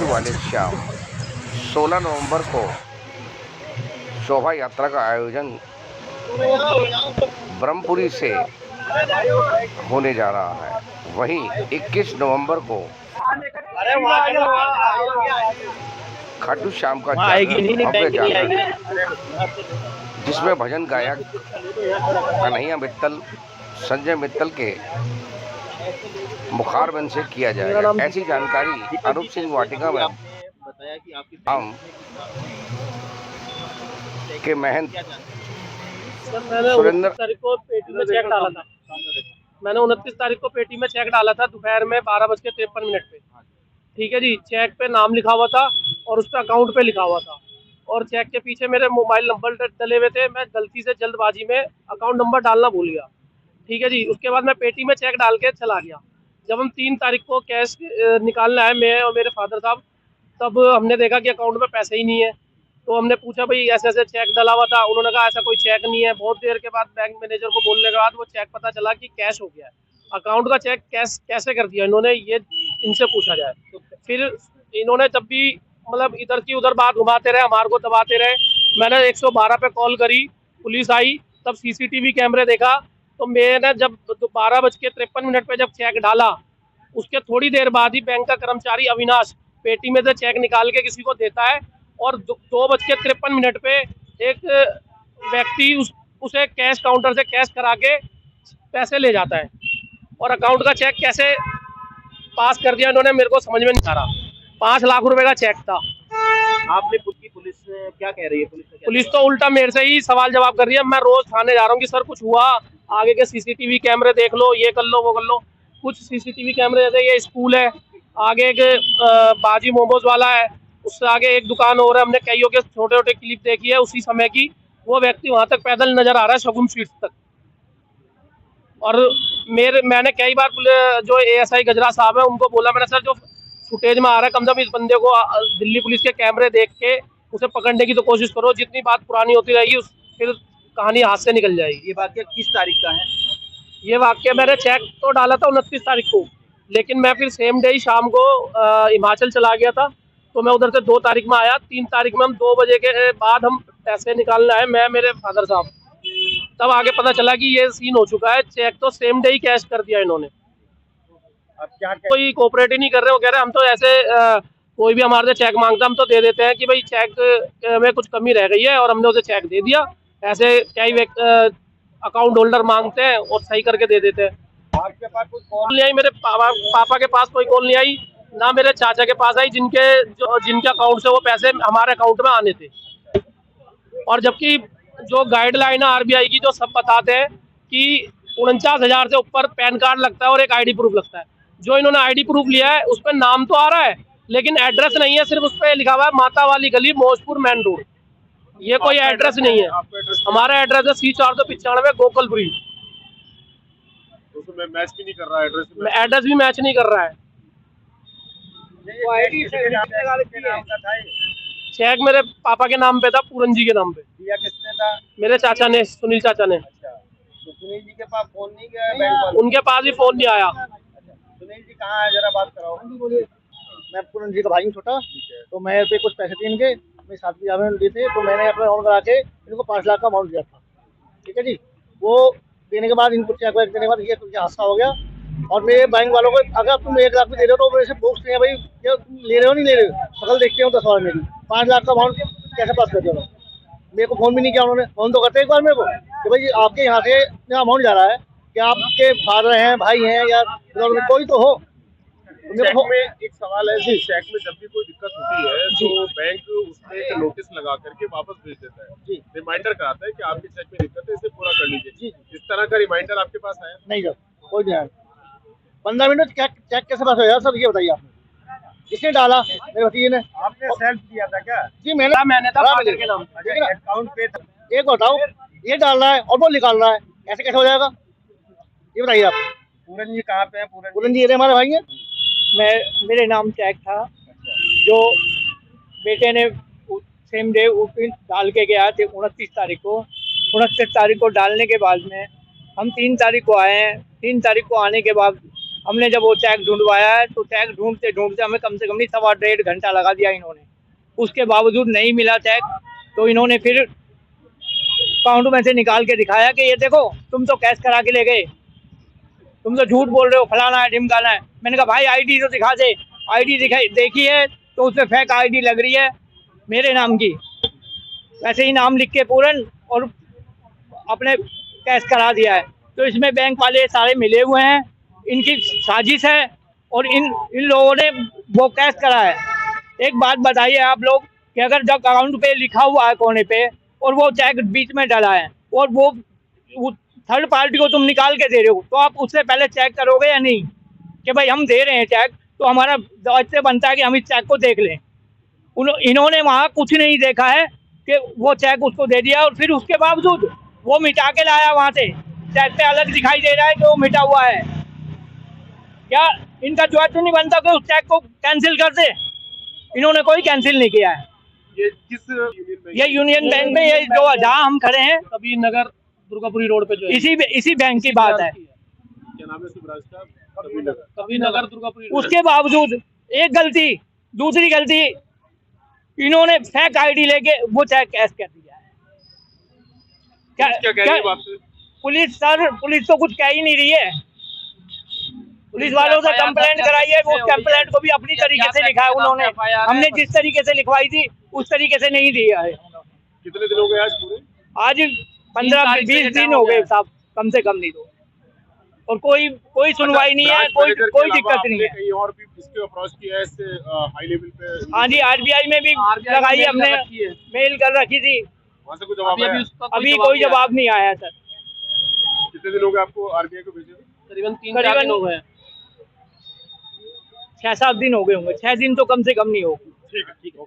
की वाले शाम 16 नवंबर को शोभा यात्रा का आयोजन ब्रह्मपुरी से होने जा रहा है। वहीं 21 नवंबर को खाटू श्याम का भव्य जागरण, जिसमें भजन गायक कन्हैया मित्तल, संजय मित्तल के मुखारबंद से किया जाएगा। ऐसी जानकारी अनूप सिंह वाटिका में बताया कि आपकी हम के महंत मैंने सुरेंद्र 29 तारीख को पेटी में चेक डाला था। मैंने 29 तारीख को पेटी में चेक डाला था दोपहर में 12:53 पे। ठीक है जी, चेक पे नाम लिखा हुआ था और उस पर अकाउंट पे लिखा हुआ था और चेक के पीछे मेरे मोबाइल नंबर डले हुए थे। मैं गलती से जल्दबाजी में अकाउंट नंबर डालना भूल गया। ठीक है जी, उसके बाद मैं पेटी में चेक डाल के चला गया। जब हम 3 तारीख को कैश निकालना है, मैं और मेरे फादर साहब, तब हमने देखा कि अकाउंट में पैसे ही नहीं है। तो हमने पूछा भाई ऐसे ऐसे चेक डला हुआ था। उन्होंने कहा ऐसा कोई चेक नहीं है। बहुत देर के बाद बैंक मैनेजर को बोलने के बाद वो चेक पता चला कि कैश हो गया है। अकाउंट का चेक कैश कैसे कर दिया इन्होंने, ये इनसे पूछा जाए। तो फिर इन्होंने जब भी मतलब इधर की उधर बात घुमाते रहे, हमारे को दबाते रहे। मैंने 112 पे कॉल करी, पुलिस आई, तब सीसीटीवी कैमरे देखा। तो मैंने जब 12:53 पे जब चेक डाला, उसके थोड़ी देर बाद ही बैंक का कर्मचारी अविनाश पेटी में से चेक निकाल के किसी को देता है और 2:53 पे एक व्यक्ति उसे कैश काउंटर से कैश करा के पैसे ले जाता है। और अकाउंट का चेक कैसे पास कर दिया इन्होंने, मेरे को समझ में नहीं आ रहा। 5 लाख रुपए का चेक था। आपने खुद की पुलिस क्या कह रही है? पुलिस तो उल्टा मेरे से ही सवाल जवाब कर रही है। मैं रोज थाने जा रहा हूँ कि सर कुछ हुआ, आगे के सीसीटीवी कैमरे देख लो, ये कर लो, वो कर लो। कुछ सीसीटीवी कैमरे जैसे ये स्कूल है, आगे एक बाजी मोमोज वाला है, उससे आगे एक दुकान और है। हमने कईयों के छोटे छोटे क्लिप देखी है उसी समय की। वो व्यक्ति वहां तक पैदल नजर आ रहा है शगुन स्वीट्स तक। और मैंने कई बार जो एएसआई गजरा साहब है उनको बोला, मैंने सर जो फुटेज में आ रहा है, कम से कम इस बंदे को दिल्ली पुलिस के कैमरे देख के उसे पकड़ने की तो कोशिश करो। जितनी बात पुरानी होती रहेगी फिर कहानी हाथ से निकल जाएगी। ये वाकया किस तारीख का है? ये वाकया मैंने चेक तो डाला था 29 तारीख को, लेकिन मैं फिर सेम डे ही शाम को हिमाचल चला गया था। तो मैं उधर से 2 तारीख में आया। 3 तारीख में हम 2 बजे के बाद हम पैसे निकालना है, मैं मेरे फादर साहब। तब आगे पता चला कि ये सीन हो चुका है। चेक तो सेम डे ही कैश कर दिया इन्होंने। अब क्या कोई कोऑपरेट ही नहीं कर रहे। वो कह रहे हैं हम तो ऐसे कोई भी हमारे से चेक मांगता हम तो दे देते हैं कि भाई चेक में कुछ कमी रह गई है और हमने उसे चेक दे दिया। ऐसे क्या ही अकाउंट होल्डर मांगते हैं और सही करके दे देते हैं। आपके पास कोई कॉल नहीं आई, मेरे पापा के पास कोई कॉल नहीं आई, ना मेरे चाचा के पास आई, जिनके अकाउंट से वो पैसे हमारे अकाउंट में आने थे। और जबकि जो गाइडलाइन है आरबीआई की, जो सब बताते हैं कि 49,000 से ऊपर पैन कार्ड लगता है और एक आईडी प्रूफ लगता है। जो इन्होंने आईडी प्रूफ लिया है उस पर नाम तो आ रहा है लेकिन एड्रेस नहीं है। सिर्फ उस पर लिखा हुआ है माता वाली गली, मौजपुर मेन रोड। ये कोई एड्रेस नहीं है। हमारा एड्रेस है C495 गोकलपुरी। उसमें मैच भी नहीं कर रहा है, एड्रेस भी मैच नहीं कर रहा है। चेक मेरे पापा के नाम पे था, पूरन जी के नाम पे। दिया किसने था? मेरे चाचा ने, सुनील चाचा ने। अच्छा, तो सुनील जी के पास फोन नहीं गया बैंक वाले? उनके पास भी फोन नहीं आया। सुनील जी कहाँ है, जरा बात कराओ। मैं पूरन जी का भाई हूँ छोटा, तो मैं पे कुछ पैसे थे इनके, मेरे साथ भी जावे दिए थे, तो मैंने अपना अकाउंट करा के इनको 5 लाख का अमाउंट दिया था। ठीक है जी, वो देने के बाद इनको चेक देने के बाद ये कुछ हादसा हो गया। और मेरे बैंक वालों को अगर तुम 1 लाख में दे रहे हो तो मेरे से पूछते हैं भाई क्या तुम ले रहे हो नहीं ले रहे हो, शकल देखते हो 10 बार मेरी। 5 लाख का अमाउंट कैसे पास कर दिया? मेरे को फोन भी नहीं किया उन्होंने। फोन तो करते एक बार मेरे को कि भाई आपके यहाँ से इतना अमाउंट जा रहा है, क्या आपके फादर हैं, भाई हैं या कोई तो हो। चेक में एक सवाल है जी, चेक में जब भी कोई दिक्कत होती है तो बैंक उसमें एक नोटिस लगा करके वापस भेज देता है जी, रिमाइंडर कराता है कि आपके चेक में दिक्कत है, इसे पूरा कर लीजिए जी। इस तरह का रिमाइंडर आपके पास आया? नहीं सर, कोई नहीं आया। 15 मिनट चेक कैसे पास हो यार सर, ये बताइए आपने किसने डाला? मेरे भतीजे ने। आपने सेल्फ दिया था क्या? जी मैंने था फादर के नाम। अकाउंट पे था। एक बताओ, ये डाल रहा है और वो निकाल रहा है, ऐसे कैसे हो जाएगा ये बताइए आप। पूरन जी कहाँ पे है? पूरन जी हमारे भाई हैं। मेरे नाम चेक था, जो बेटे ने सेम डे डाल के गया थे 29 तारीख को। 29 तारीख को डालने के बाद में हम 3 तारीख को आए हैं। 3 तारीख को आने के बाद हमने जब वो चेक ढूंढवाया है तो चेक ढूंढते ढूंढते हमें कम से कम नहीं 1.25 घंटा लगा दिया इन्होंने। उसके बावजूद नहीं मिला चेक, तो इन्होंने फिर अकाउंट में से निकाल के दिखाया कि ये देखो तुम तो कैश करा के ले गए, तुम तो झूठ बोल रहे हो, फलाना है ढिमकाना है। मैंने कहा भाई आईडी तो दिखा दे। आईडी दिखाई देखी है तो उसमें फेक आईडी लग रही है मेरे नाम की, वैसे ही नाम लिख के पूरन और अपने कैश करा दिया है। तो इसमें बैंक वाले सारे मिले हुए हैं, इनकी साजिश है और इन लोगों ने वो कैश करा है। एक बात बताइए आप लोग कि अगर जब अकाउंट पे लिखा हुआ है कोने पे और वो चेक बीच में डाला है और वो थर्ड पार्टी को तुम निकाल के दे रहे हो, तो आप उससे पहले चेक करोगे या नहीं कि भाई हम दे रहे हैं चेक, तो हमारा दायित्व बनता है कि हम इस चेक को देख लें। इन्होंने वहाँ कुछ नहीं देखा है कि वो चेक उसको दे दिया और फिर उसके बावजूद वो मिटा के लाया वहाँ से। चेक पे अलग दिखाई दे रहा है कि वो मिटा हुआ है। क्या इनका दायित्व नहीं बनता कि उस चेक को कैंसिल कर दे? इन्होंने कोई कैंसिल नहीं किया है। ये किस यूनियन बैंक? ये यूनियन बैंक में, ये जो जहाँ हम खड़े हैं कभी नगर दुर्गापुरी रोड पे जो है इसी बैंक की बात है। क्या नाम है इस ब्रांच का? कभी नगर दुर्गापुरी रोड। उसके बावजूद एक गलती, दूसरी गलती, इन्होंने फेक आईडी लेके वो चेक कैश कर दिया है। क्या कह रही है बात से? पुलिस सर, पुलिस तो कुछ कह ही नहीं रही है। पुलिस वालों से कंप्लेंट कराई है, वो कंप्लेंट को भी अपनी तरीके से लिखा है उन्होंने। हमने जिस तरीके से लिखवाई थी उस तरीके से नहीं दिया है। कितने दिन हो गए आज पूरे? आज 15-20 दिन हो गए साहब, कम से कम नहीं तो। और कोई सुनवाई नहीं है, कोई दिक्कत नहीं है। कहीं और भी इसके अप्रोच किया है इससे हाई लेवल पे? हाँ जी, RBI में भी लगाई है हमने, मेल कर रखी थी, वहाँ से कुछ जवाब आया? अभी कोई जवाब नहीं आया सर। कितने दिन हो गए आपको RBI को भेजे? करीबन 3-4 दिन हो गए। 6-7 दिन हो गए होंगे, 6 दिन तो कम से कम नहीं होगा। ठीक है, ठीक है।